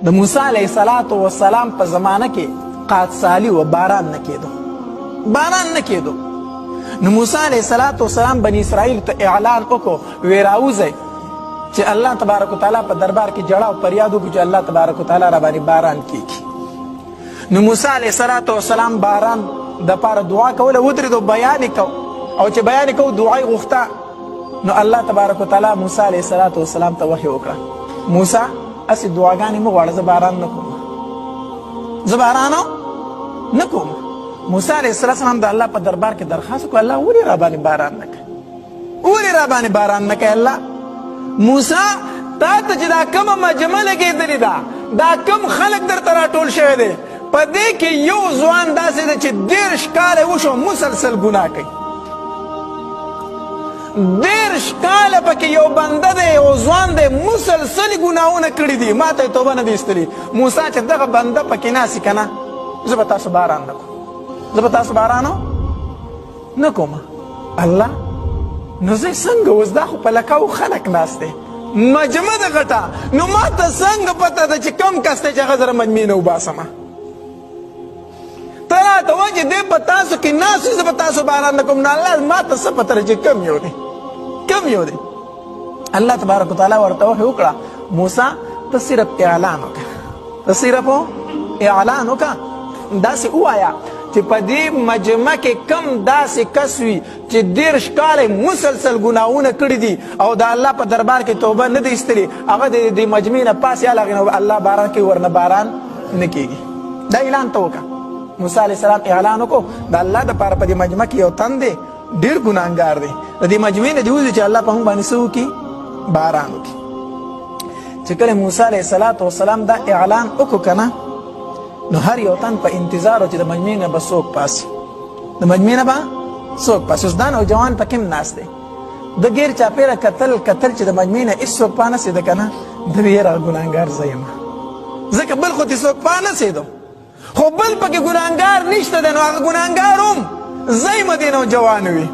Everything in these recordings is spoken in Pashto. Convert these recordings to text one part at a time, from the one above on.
د موسی علیه السلام په زمانه کې قحطسالي و، باران نه کېدو. نو موسی علیه السلام بني اسرائیل ته اعلان وکړو، وی راوځئ چې الله تبارک وتعالی په دربار کې جړه او فریاد وکړو چې الله تبارک وتعالی را باندې باران کیږي. نو موسی علیه السلام باران دپاره دعا کوله، ودرېدو بیان یې کو، او چې بیان یې کو دعا یې غوښته. نو الله تبارک وتعالی موسی علیه السلام ته وحی وکړه، موسی هسې دعاګانې مه غواړه، زه باران نه کوم. موسی علیه السلام د الله په دربار کې درخواست وکړه، الله ولې را باندې باران نه کوي؟ الله موسی تا ته چې دا کومه مجمع لګېدلې ده، دا کوم خلک درته راټول شوی دی، په دې کې یو ځوان داسې دی چې 30 کاله وشو مسلسل ګناه کوي. 30 کاله پکې یو بنده دی، یو ځوان دی، مسلسل ګناهونه کړي دي، ما ته یې توبه نه دی ایستلې. موسی چې دغه بنده پکې ناسي که نه، زه به تاسو باران نه کوم. الله نو زه څنګه اوس دا خو په لکاو خلک ناست دی، مجمع ده غټه، نو ما ته څنګه پته ده چې کم کس دی چې هغه زره مجمع نه وباسمه؟ ته راته وایه چې دی په تاسو کې ناست وي، زه به تاسو باران نه کوم. نو الله ما ته څه پته ده چې کم یو دی. الله تبارک وتعالی ورته وحی وکړه، موسی ته صرف اعلان وکړه، داسې ووایه چې په دې مجمع کې کم داسې کس وي چې 30 کاله مسلسل ګناهونه کړي دي او د الله په دربار کې توبه نه دی ایستلې، هغه د دې مجمع نه پاس یا هغې نه الله باران کوي، ورنه باران نه کېږي. دا اعلان ته وکړه. موسی علیه السلام اعلان وکړو د الله دپاره په دې مجمع کې یو تن دی ډېر ګناهګار دی، د دې مجمع نه دې وځي چې الله په موږ باندې څه وکړي؟ باران وکړي. چې کله موسی علیه السلام دا اعلان وکړو که نه، نو هر یو تن په انتظار و چې د مجمع نه به څوک پاسي، اوس دا نوجوان پکې هم ناست دی، د ګیر چاپېره کتل چې د مجمع نه هېڅوک پانسېده که نه، د وی یاره ګناهګار زه یم، ځکه بل خو دې څوک پانسېدو، خو بل پکې ګناهګار نشته دی، نو هغه ګناهګار هم زه یم دې نوجوان وي.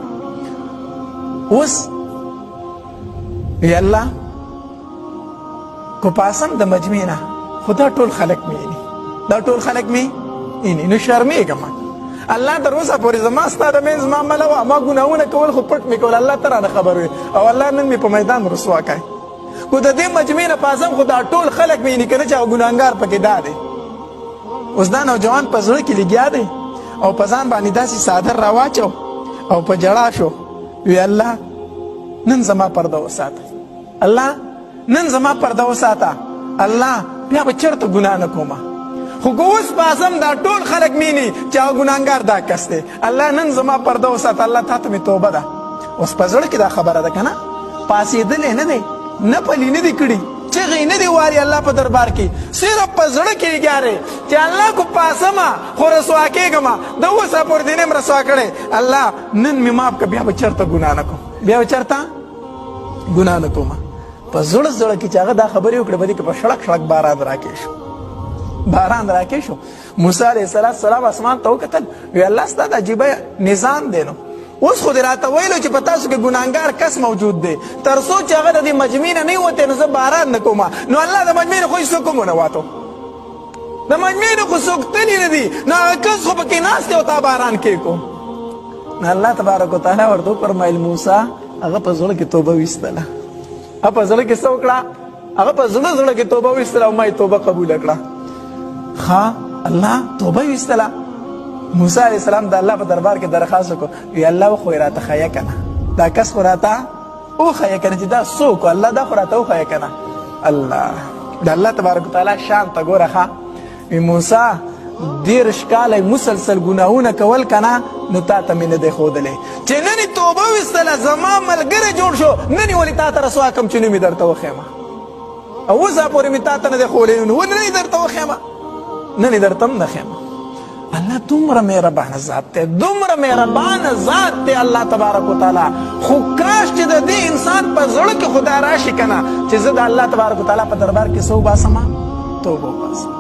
اوس وی الله کو پاسم د مجمع نه، خو دا ټول خلک مې نو شرمېږم. الله تر اوسه پورې زما ستا د منځ معامله وه، ما ګناهونه کول خو پټ مې کول، الله ته رانه خبر وي، او الله نن مې په میدان رسوا کوي. خو د دې مجمع نه پاسم خو دا ټول خلک مې نه که نه چې هغه ګناهګار پکې دا دی. اوس دا نوجوان په زړه کې لګیا دی او په ځان باندې داسې څادر راواچو او په ژړا شو، وی الله نن زما پرده وساته، الله بیا به چېرته ګناه نه کومه، خو که اوس پاسم دا ټول خلک مینی چې هغه ګناهګار دا کس دی، الله نن زما پرده وساته، الله تا ته مې توبه ده. اوس په زړه کې دا خبره ده که نه، پاسېدلی نه دی، نه پلي نه دی کړي، چغې نه دی واري الله په دربار کې، صرف په زړه کې لګیا چې الله کو پاسمه خو رسوا کېږم، د اوسه پورې دې نه م رسوا کړی، الله نن مې معاف کړه، بیا به چېرته ګناه نه کوم. په زړه کې چې هغه دا خبرې وکړې، په دې کې په شړک باران راکې شو. موسی علیه السلام اسمان ته وکتل، وی الله ستا د عجیبه نظام دی، نو اوس خو دې راته ویلو چې په تاسو کې ګناهګار کس موجود دی، تر څو چې هغه د دې مجمع نه نه وتی، نو زه باران نه کوم. نو الله د مجمع نه خو هېڅوک هم ونه واتو، د مجمع نه خو څوک تلي نه دي، نو هغه کس خو پکې ناست دی او تا باران کېږو. نو الله تبارک وتعالی ورته وفرمیل موسی هغه په زړه کې توبه ویستله، هغه په زړه کې څه وکړه؟ هغه په زړه کې توبه ویستله او ما یې توبه قبوله کړه. الله توبه ویستله. موسی علیه السلام د الله په دربار کې درخواست وکړو، وی الله خو یې راته ښیه که نه، دا کس خو راته وښیه که نه چې دا څوک و، الله دا خو راته وښیه که نه. الله د الله تبارک وتعالی شان ته ګوره ښه، وی موسی 30 کاله مسلسل ګناهونه کول که نه، نو تا ته مې نه دی ښودلی چې نن یې توبه ویستله، زما ملګری جوړ شو، نن یې ولې تا ته رسوا کړم چې نوم یې درته وښیمه، او اوسه پورې مې تا ته نه دی ښولی، نو ولې نه یې درته وښیمه، نن یې درته هم نه ښیمه. الله دومره مهربانه ذات دی الله تبارک وتعالی. خو کاش چې د دې انسان په زړه کې خدا راشي که نه، چې زه د الله تبارک وتعالی په دربار کې څه وباسمه؟ توبه وباسم.